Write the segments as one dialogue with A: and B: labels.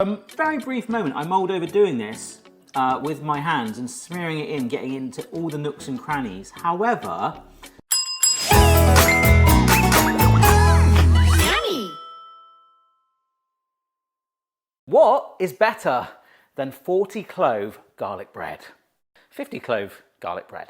A: Very brief moment, I mulled over doing this with my hands and smearing it in, getting into all the nooks and crannies. However, what is better than 40 clove garlic bread? 50 clove garlic bread.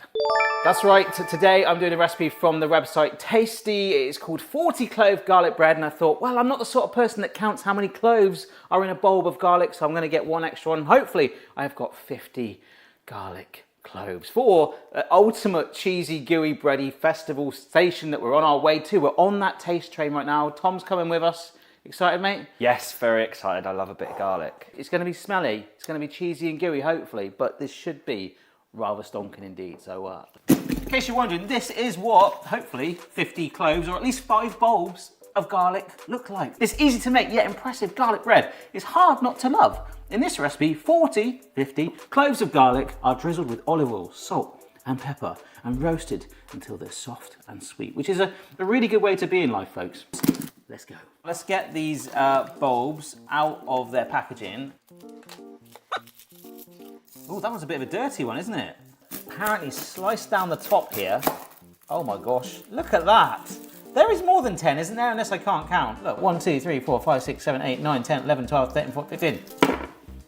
A: That's right, today I'm doing a recipe from the website Tasty. It's called 40 clove garlic bread, and I thought, well, I'm not the sort of person that counts how many cloves are in a bulb of garlic, so I'm going to get one extra one. Hopefully I've got 50 garlic cloves for ultimate cheesy, gooey, bready festival station that we're on our way to. We're on that taste train right now. Tom's coming with us. Excited, mate?
B: Yes, very excited. I love a bit of garlic.
A: It's going to be smelly, it's going to be cheesy and gooey, hopefully, but this should be rather stonking indeed. So, in case you're wondering, this is what, hopefully, 50 cloves, or at least 5 bulbs of garlic look like. It's easy to make, yet impressive garlic bread. It's hard not to love. In this recipe, 50 cloves of garlic are drizzled with olive oil, salt, and pepper, and roasted until they're soft and sweet, which is a really good way to be in life, folks. Let's go. Let's get these bulbs out of their packaging. Oh, that one's a bit of a dirty one, isn't it? Apparently sliced down the top here. Oh my gosh, look at that. There is more than 10, isn't there? Unless I can't count. Look, 1, 2, 3, 4, 5, 6, 7, 8, 9, 10, 11, 12, 13, 14, 15.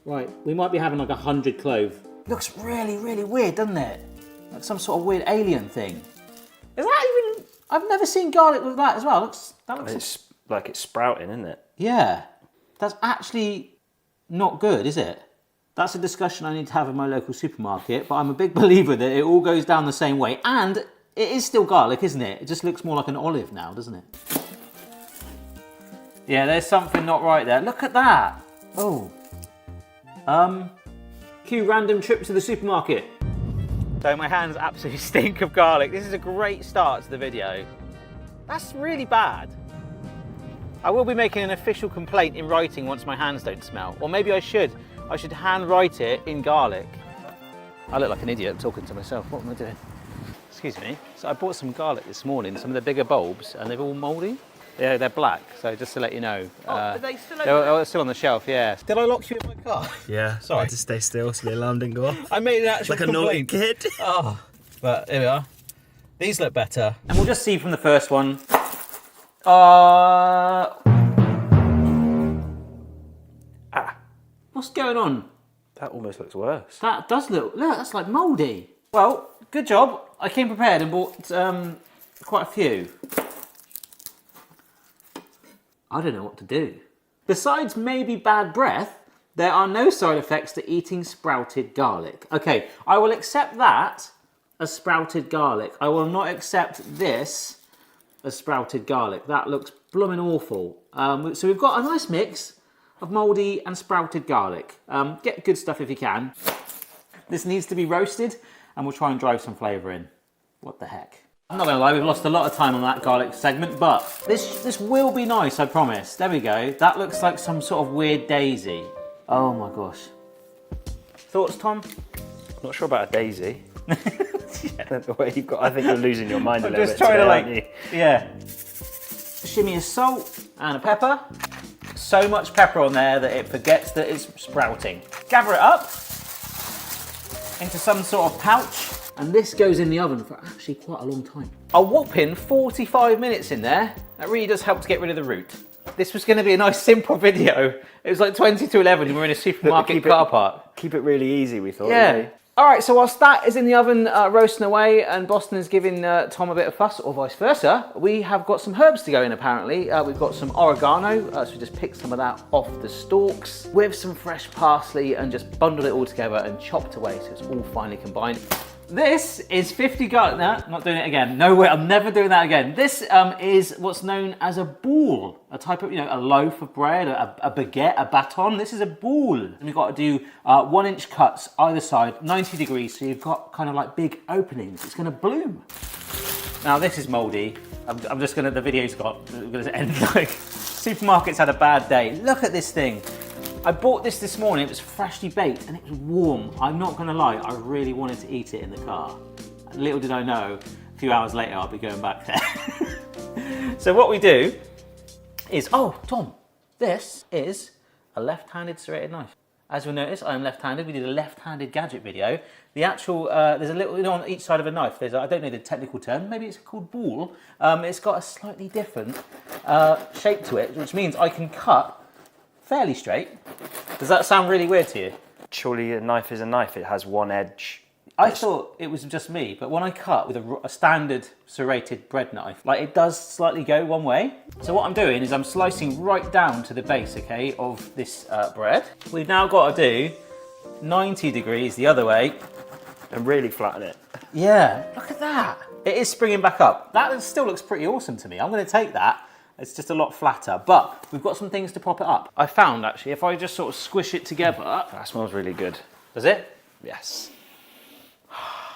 A: Right, we might be having like 100 clove. Looks really, really weird, doesn't it? Like some sort of weird alien thing. Is that even... I've never seen garlic with that as well.
B: It's like it's sprouting, isn't it?
A: Yeah. That's actually not good, is it? That's a discussion I need to have in my local supermarket, but I'm a big believer that it all goes down the same way. And it is still garlic, isn't it? It just looks more like an olive now, doesn't it? Yeah, there's something not right there. Look at that. Oh. Cue random trip to the supermarket. So my hands absolutely stink of garlic. This is a great start to the video. That's really bad. I will be making an official complaint in writing once my hands don't smell. Or maybe I should. I should hand write it in garlic. I look like an idiot talking to myself. What am I doing? Excuse me. So I bought some garlic this morning, some of the bigger bulbs, and they're all mouldy. Yeah, they're black, so just to let you know.
C: Are they still over
A: they're still on the shelf, yeah. Did I lock you in my car?
C: Yeah.
A: Sorry.
C: I had to stay still so the alarm didn't go off.
A: I made an actual
C: like a naughty kid.
A: Oh, but here we are. These look better. And we'll just see from the first one. What's going on?
B: That almost looks worse.
A: That does look, that's like mouldy. Well, good job. I came prepared and bought quite a few. I don't know what to do. Besides maybe bad breath, there are no side effects to eating sprouted garlic. Okay, I will accept that as sprouted garlic. I will not accept this as sprouted garlic. That looks blooming awful. So we've got a nice mix of mouldy and sprouted garlic. Get good stuff if you can. This needs to be roasted and we'll try and drive some flavour in. What the heck? I'm not gonna lie, we've lost a lot of time on that garlic segment, but this will be nice, I promise. There we go. That looks like some sort of weird daisy. Oh my gosh. Thoughts, Tom?
B: I'm not sure about a daisy. Yeah. The way you've got, I think you're losing your mind a little bit.
A: I'm just trying
B: today,
A: to
B: aren't you?
A: yeah. Shimmy of salt and a pepper. So much pepper on there that it forgets that it's sprouting. Gather it up into some sort of pouch, and this goes in the oven for actually quite a long time. A whopping 45 minutes in there. That really does help to get rid of the root. This was going to be a nice simple video. It was like 20 to 11 and we're in a supermarket car park.
B: Keep it really easy, we thought.
A: Yeah.
B: Really.
A: All right, so whilst that is in the oven roasting away and Boston is giving Tom a bit of fuss, or vice versa, we have got some herbs to go in apparently. We've got some oregano, so we just picked some of that off the stalks with some fresh parsley and just bundled it all together and chopped away so it's all finely combined. This is 50 garlic. No, I'm not doing it again. No way, I'm never doing that again. This is what's known as a boule, a type of, a loaf of bread, a baguette, a baton. This is a boule. And we've got to do 1-inch cuts either side, 90 degrees, so you've got kind of like big openings. It's gonna bloom. Now this is moldy. I'm just gonna, the video's got, we're gonna end like, supermarket's had a bad day. Look at this thing. I bought this morning, it was freshly baked and it was warm. I'm not gonna lie, I really wanted to eat it in the car. And little did I know, a few hours later I'll be going back there. So what we do is, oh Tom, this is a left-handed serrated knife. As you'll notice, I am left-handed. We did a left-handed gadget video. The actual, there's a little, on each side of a knife, there's, I don't know the technical term, maybe it's called ball. It's got a slightly different shape to it, which means I can cut fairly straight. Does that sound really weird to you?
B: Surely a knife is a knife. It has one edge.
A: I thought it was just me, but when I cut with a standard serrated bread knife, like it does slightly go one way. So what I'm doing is I'm slicing right down to the base, okay, of this bread. We've now got to do 90 degrees the other way.
B: And really flatten it.
A: Yeah, look at that. It is springing back up. That still looks pretty awesome to me. I'm going to take that. It's just a lot flatter, but we've got some things to prop it up. I found, actually, if I just sort of squish it together.
B: That smells really good.
A: Does it?
B: Yes.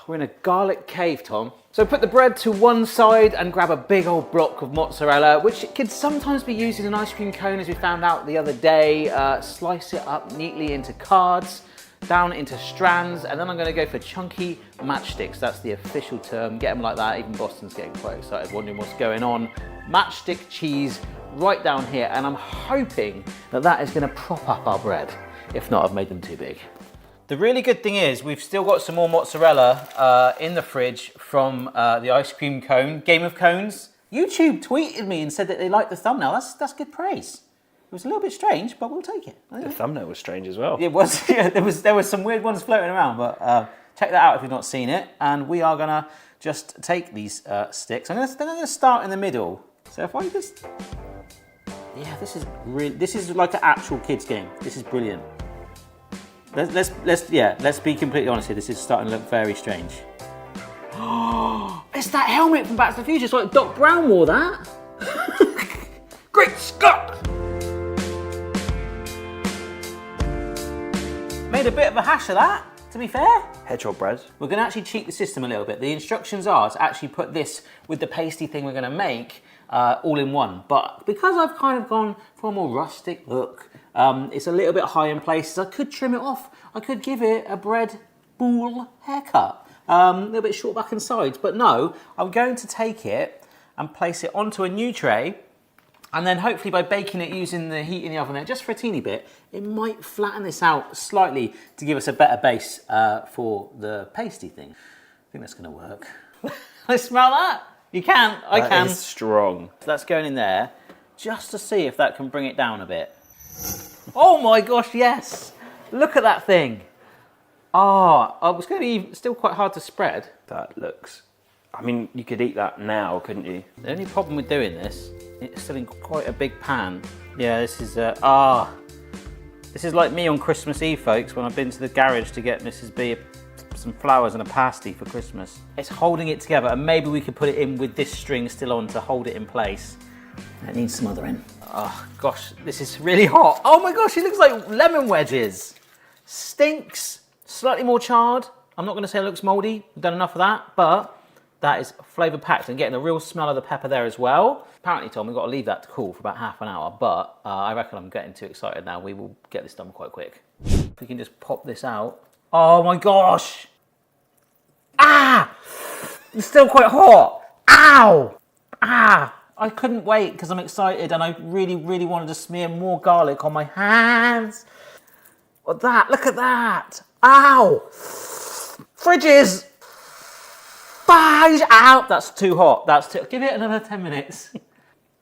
A: We're in a garlic cave, Tom. So put the bread to one side and grab a big old block of mozzarella, which could sometimes be used in an ice cream cone, as we found out the other day. Slice it up neatly into cards, down into strands, and then I'm going to go for chunky matchsticks. That's the official term. Get them like that. Even Boston's getting quite excited, wondering what's going on. Matchstick cheese right down here, and I'm hoping that that is going to prop up our bread. If not, I've made them too big. The really good thing is we've still got some more mozzarella in the fridge from the ice cream cone, Game of Cones. YouTube tweeted me and said that they liked the thumbnail. That's good praise. It was a little bit strange, but we'll take it.
B: The thumbnail was strange as well.
A: It was, yeah, there was some weird ones floating around, but check that out if you've not seen it. And we are gonna just take these sticks. I'm gonna start in the middle. So if I just, yeah, this is like an actual kids game. This is brilliant. Let's be completely honest here. This is starting to look very strange. Oh, it's that helmet from Back to the Future. It's like Doc Brown wore that. Great Scott! Made a bit of a hash of that, to be fair.
B: Hedgehog bread.
A: We're going to actually cheat the system a little bit. The instructions are to actually put this with the pasty thing we're going to make all in one. But because I've kind of gone for a more rustic look, it's a little bit high in places. I could trim it off. I could give it a bread ball haircut. A little bit short back and sides. But no, I'm going to take it and place it onto a new tray. And then hopefully by baking it using the heat in the oven there, just for a teeny bit, it might flatten this out slightly to give us a better base for the pasty thing. I think that's going to work. I smell that. You can. I can.
B: That is strong.
A: So that's going in there just to see if that can bring it down a bit. Oh my gosh, yes. Look at that thing. Oh, it's going to be still quite hard to spread.
B: That looks... I mean, you could eat that now, couldn't you?
A: The only problem with doing this, it's still in quite a big pan. Yeah, this is, this is like me on Christmas Eve, folks, when I've been to the garage to get Mrs. B some flowers and a pasty for Christmas. It's holding it together, and maybe we could put it in with this string still on to hold it in place. It needs smothering. Oh gosh, this is really hot. Oh my gosh, it looks like lemon wedges. Stinks, slightly more charred. I'm not gonna say it looks moldy, we've done enough of that, but that is flavour packed and getting a real smell of the pepper there as well. Apparently, Tom, we've got to leave that to cool for about half an hour, but I reckon I'm getting too excited now. We will get this done quite quick. If we can just pop this out. Oh my gosh! Ah! It's still quite hot. Ow! Ah! I couldn't wait because I'm excited and I really, really wanted to smear more garlic on my hands. Look at that! Ow! Fridges! Out! That's too hot. Give it another 10 minutes.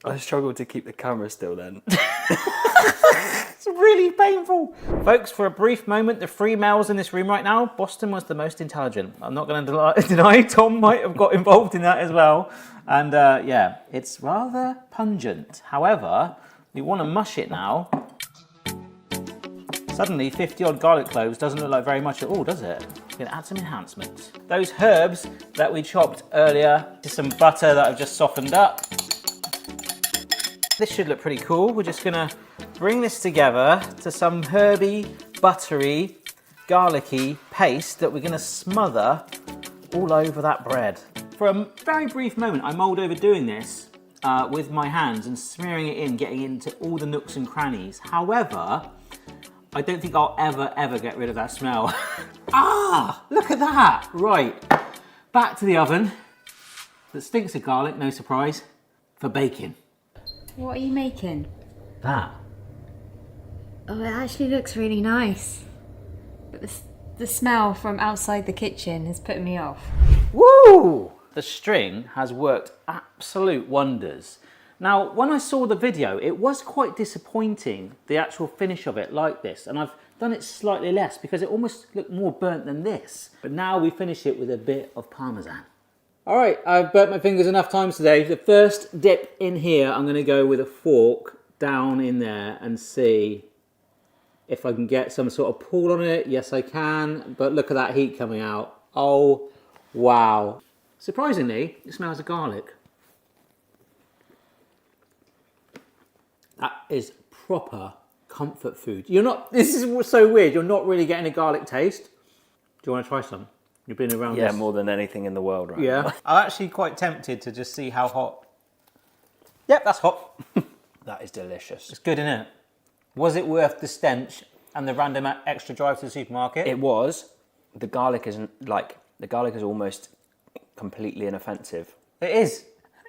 B: I struggled to keep the camera still then.
A: It's really painful. Folks, for a brief moment, the three males in this room right now, Boston was the most intelligent. I'm not going to deny Tom might have got involved in that as well. And yeah, it's rather pungent. However, we want to mush it now. Suddenly, 50 odd garlic cloves doesn't look like very much at all, does it? We're going to add some enhancements. Those herbs that we chopped earlier, just some butter that I've just softened up. This should look pretty cool. We're just going to bring this together to some herby, buttery, garlicky paste that we're going to smother all over that bread. For a very brief moment, I mulled over doing this with my hands and smearing it in, getting into all the nooks and crannies. However, I don't think I'll ever get rid of that smell. Ah, look at that. Right, back to the oven. That stinks of garlic, no surprise, for baking.
D: What are you making?
A: That.
D: Oh, it actually looks really nice. But the smell from outside the kitchen is putting me off.
A: Woo! The string has worked absolute wonders. Now, when I saw the video, it was quite disappointing, the actual finish of it like this, and I've done it slightly less because it almost looked more burnt than this. But now we finish it with a bit of Parmesan. All right, I've burnt my fingers enough times today. The first dip in here, I'm gonna go with a fork down in there and see if I can get some sort of pull on it. Yes, I can, but look at that heat coming out. Oh, wow. Surprisingly, it smells of garlic. That is proper comfort food. This is so weird, you're not really getting a garlic taste. Do you want to try some? You've been around this.
B: more than anything in the world right
A: Yeah.
B: now.
A: I'm actually quite tempted to just see how hot. Yep, that's hot.
B: That is delicious.
A: It's good, isn't it? Was it worth the stench and the random extra drive to the supermarket?
B: It was. The garlic is almost completely inoffensive.
A: It is.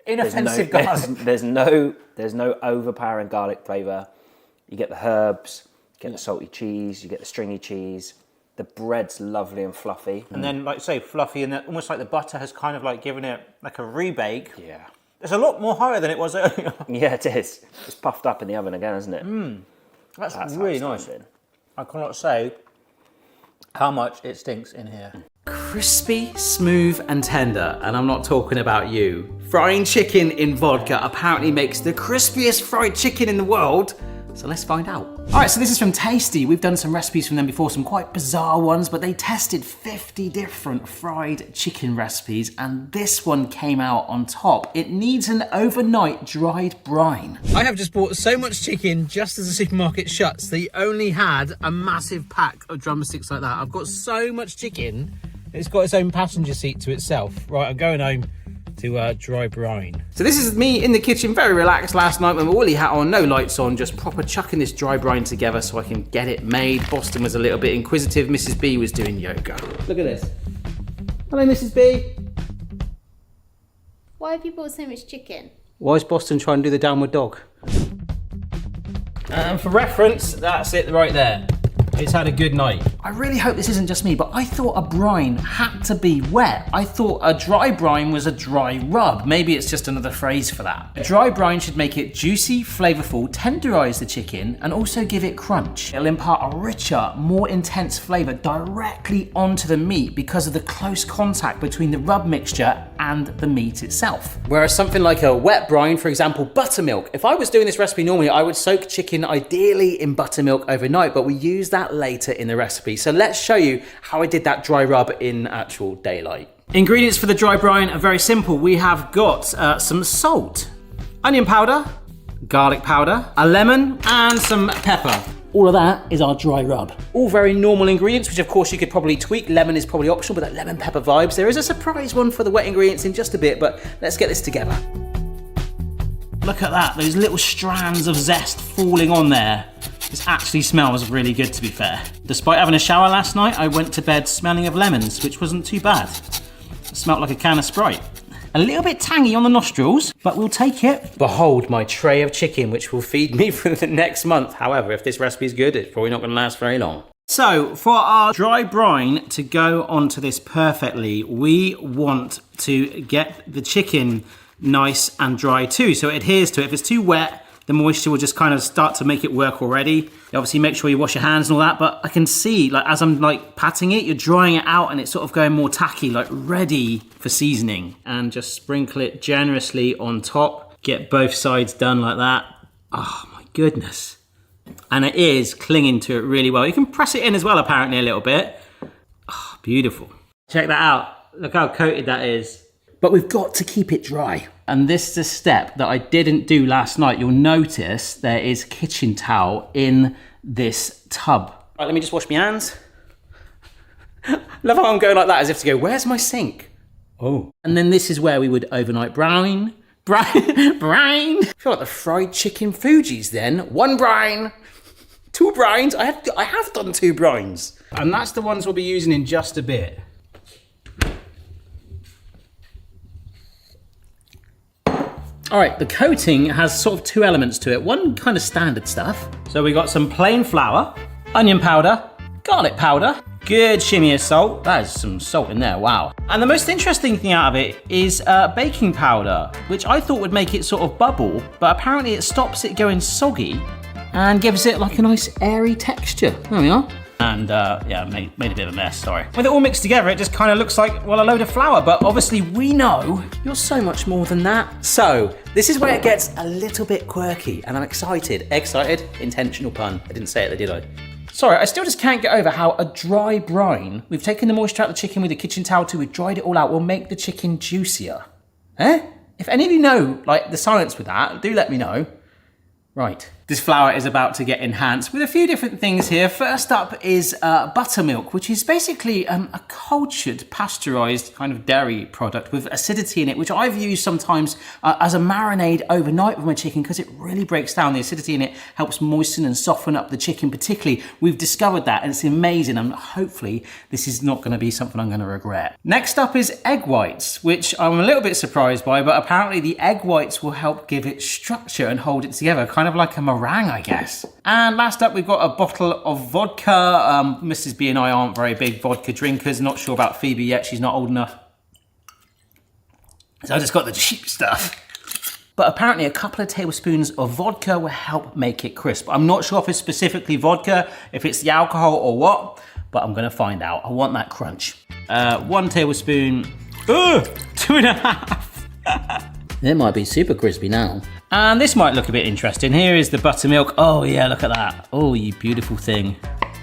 A: Inoffensive garlic.
B: There's no overpowering garlic flavour. You get the herbs, you get the salty cheese, you get the stringy cheese. The bread's lovely and fluffy.
A: And then, like say, fluffy, and almost like the butter has kind of like given it like a rebake.
B: Yeah.
A: It's a lot more higher than it was earlier.
B: Yeah, it is. It's puffed up in the oven again, isn't it?
A: That's really nice. I cannot say how much it stinks in here. Crispy, smooth and tender, and I'm not talking about you. Frying chicken in vodka apparently makes the crispiest fried chicken in the world, so let's find out. All right, so this is from Tasty. We've done some recipes from them before, some quite bizarre ones, but they tested 50 different fried chicken recipes, and this one came out on top. It needs an overnight dried brine. I have just bought so much chicken just as the supermarket shuts. They only had a massive pack of drumsticks like that. I've got so much chicken, it's got its own passenger seat to itself. Right, I'm going home to dry brine. So this is me in the kitchen, very relaxed last night with my woolly hat on, no lights on, just proper chucking this dry brine together so I can get it made. Boston was a little bit inquisitive. Mrs. B was doing yoga. Look at this. Hello, Mrs. B.
D: Why have you bought so much chicken?
A: Why is Boston trying to do the downward dog? And for reference, that's it right there. It's had a good night. I really hope this isn't just me, but I thought a brine had to be wet. I thought a dry brine was a dry rub. Maybe it's just another phrase for that. A dry brine should make it juicy, flavorful, tenderize the chicken, and also give it crunch. It'll impart a richer, more intense flavor directly onto the meat because of the close contact between the rub mixture and the meat itself. Whereas something like a wet brine, for example, buttermilk. If I was doing this recipe normally, I would soak chicken ideally in buttermilk overnight, but we use that later in the recipe. So let's show you how I did that dry rub in actual daylight. Ingredients for the dry brine are very simple. We have got some salt, onion powder, garlic powder, a lemon, and some pepper. All of that is our dry rub. All very normal ingredients, which of course you could probably tweak. Lemon is probably optional, but that lemon pepper vibes. There is a surprise one for the wet ingredients in just a bit, but let's get this together. Look at that, those little strands of zest falling on there. This actually smells really good, to be fair. Despite having a shower last night, I went to bed smelling of lemons, which wasn't too bad. It smelled like a can of Sprite. A little bit tangy on the nostrils, but we'll take it. Behold my tray of chicken, which will feed me for the next month. However, if this recipe is good, it's probably not gonna last very long. So for our dry brine to go onto this perfectly, we want to get the chicken nice and dry too, so it adheres to it. If it's too wet, the moisture will just kind of start to make it work already. You obviously make sure you wash your hands and all that, but I can see, like, as I'm like patting it, you're drying it out and it's sort of going more tacky, like ready for seasoning. And just sprinkle it generously on top. Get both sides done like that. Oh my goodness. And it is clinging to it really well. You can press it in as well, apparently, a little bit. Oh, beautiful. Check that out. Look how coated that is. But we've got to keep it dry. And this is a step that I didn't do last night. You'll notice there is kitchen towel in this tub. All right, let me just wash my hands. Love how I'm going like that as if to go, where's my sink? Oh. And then this is where we would overnight brine. I feel like the fried chicken Fugees then. 1 brine, 2 brines. I have done 2 brines. And that's the ones we'll be using in just a bit. All right, the coating has sort of two elements to it. One kind of standard stuff. So we got some plain flour, onion powder, garlic powder, good shimmy of salt. That is some salt in there, wow. And the most interesting thing out of it is baking powder, which I thought would make it sort of bubble, but apparently it stops it going soggy and gives it like a nice airy texture. There we are. And yeah, made a bit of a mess, sorry. With it all mixed together, it just kind of looks like, well, a load of flour, but obviously we know you're so much more than that. So, this is where it gets a little bit quirky, and I'm excited. Excited? Intentional pun. I didn't say it, did I? Sorry, I still just can't get over how a dry brine, we've taken the moisture out of the chicken with a kitchen towel too, we've dried it all out, will make the chicken juicier. Eh? If any of you know, like, the science with that, do let me know. Right. This flour is about to get enhanced with a few different things here. First up is buttermilk, which is basically a cultured, pasteurized kind of dairy product with acidity in it, which I've used sometimes as a marinade overnight with my chicken because it really breaks down. The acidity in it helps moisten and soften up the chicken particularly. We've discovered that and it's amazing, and hopefully this is not going to be something I'm going to regret. Next up is egg whites, which I'm a little bit surprised by, but apparently the egg whites will help give it structure and hold it together, kind of like a meringue, I guess. And last up, we've got a bottle of vodka. Mrs. B and I aren't very big vodka drinkers. Not sure about Phoebe yet. She's not old enough. So I just got the cheap stuff. But apparently a couple of tablespoons of vodka will help make it crisp. I'm not sure if it's specifically vodka, if it's the alcohol or what, but I'm gonna find out. I want that crunch. 1 tablespoon, 2.5. It might be super crispy now. And this might look a bit interesting. Here is the buttermilk. Oh yeah, look at that. Oh, you beautiful thing.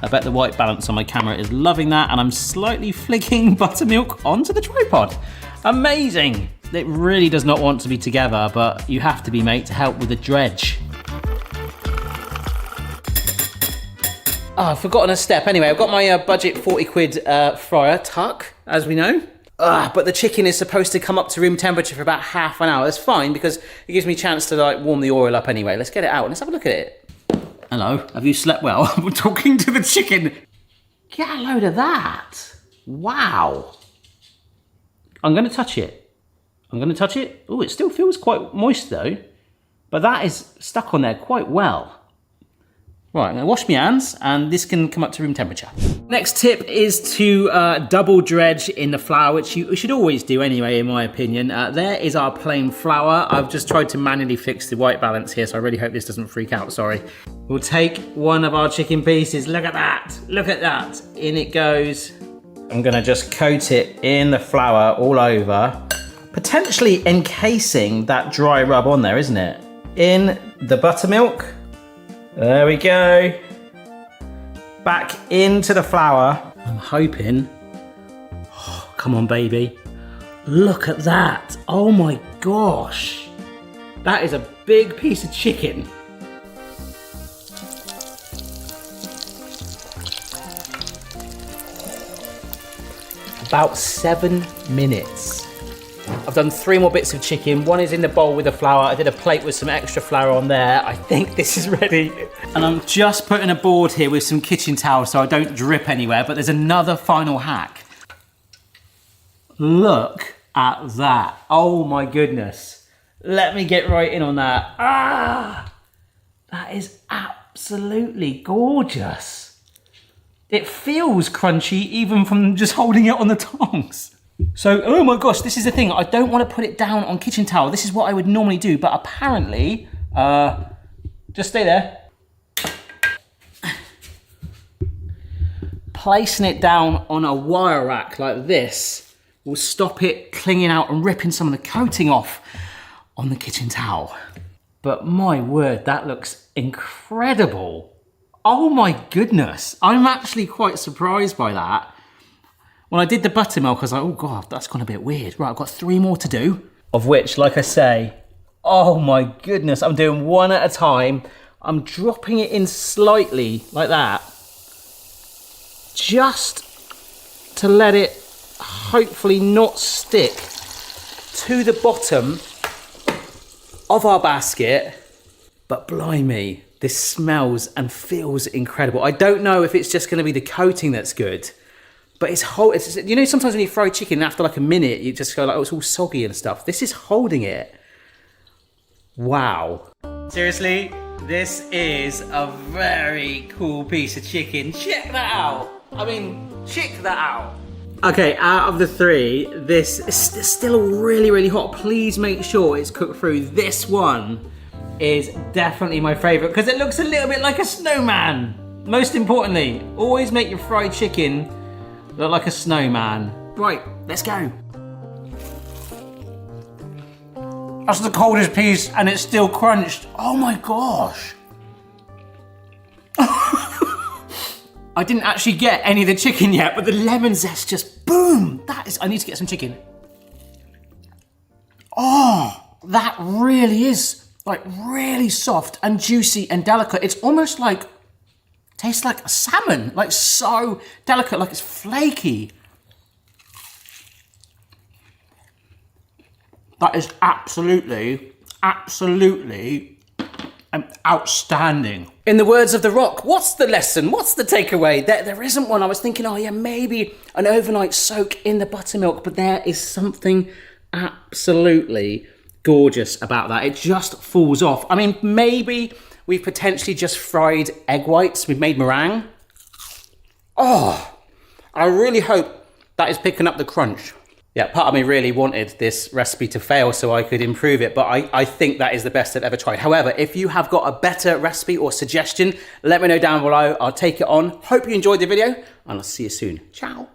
A: I bet the white balance on my camera is loving that, and I'm slightly flicking buttermilk onto the tripod. Amazing. It really does not want to be together, but you have to be, mate, to help with the dredge. Oh, I've forgotten a step. Anyway, I've got my budget 40 quid fryer tuck, as we know. But the chicken is supposed to come up to room temperature for about half an hour. That's fine because it gives me a chance to like warm the oil up anyway. Let's get it out and let's have a look at it. Hello, have you slept well? I'm talking to the chicken. Get a load of that. Wow. I'm going to touch it. Oh, it still feels quite moist though. But that is stuck on there quite well. Right, I'm going to wash my hands and this can come up to room temperature. Next tip is to double dredge in the flour, which you should always do anyway, in my opinion. There is our plain flour. I've just tried to manually fix the white balance here, so I really hope this doesn't freak out, sorry. We'll take one of our chicken pieces. Look at that. Look at that. In it goes. I'm going to just coat it in the flour all over, potentially encasing that dry rub on there, isn't it? In the buttermilk. There we go. Back into the flour. I'm hoping. Oh, come on, baby. Look at that. Oh my gosh. That is a big piece of chicken. About 7 minutes. I've done 3 more bits of chicken. One is in the bowl with the flour. I did a plate with some extra flour on there. I think this is ready. And I'm just putting a board here with some kitchen towels so I don't drip anywhere, but there's another final hack. Look at that. Oh my goodness. Let me get right in on that. Ah, that is absolutely gorgeous. It feels crunchy even from just holding it on the tongs. So, oh my gosh, this is the thing. I don't want to put it down on kitchen towel. This is what I would normally do, but apparently, just stay there. Placing it down on a wire rack like this will stop it clinging out and ripping some of the coating off on the kitchen towel. But my word, that looks incredible. Oh my goodness. I'm actually quite surprised by that. When I did the buttermilk, I was like, oh God, that's gone a bit weird. Right, I've got 3 more to do. Of which, like I say, oh my goodness, I'm doing one at a time. I'm dropping it in slightly, like that. Just to let it hopefully not stick to the bottom of our basket. But blimey, this smells and feels incredible. I don't know if it's just gonna be the coating that's good. But it's you know, sometimes when you fry chicken, after like a minute, you just go like, oh, it's all soggy and stuff. This is holding it. Wow. Seriously, this is a very cool piece of chicken. Check that out. I mean, check that out. Okay, out of the three, this is still really, really hot. Please make sure it's cooked through. This one is definitely my favorite because it looks a little bit like a snowman. Most importantly, always make your fried chicken look like a snowman. Right, let's go. That's the coldest piece and it's still crunched. Oh my gosh. I didn't actually get any of the chicken yet, but the lemon zest just boom. I need to get some chicken. Oh, that really is like really soft and juicy and delicate. It's almost like, tastes like a salmon, like so delicate, like it's flaky. That is absolutely outstanding. In the words of The Rock, what's the lesson? What's the takeaway? There isn't one. I was thinking, oh yeah, maybe an overnight soak in the buttermilk, but there is something absolutely gorgeous about that. It just falls off. I mean, maybe we've potentially just fried egg whites. We've made meringue. Oh, I really hope that is picking up the crunch. Yeah, part of me really wanted this recipe to fail so I could improve it, but I think that is the best I've ever tried. However, if you have got a better recipe or suggestion, let me know down below. I'll take it on. Hope you enjoyed the video, and I'll see you soon. Ciao.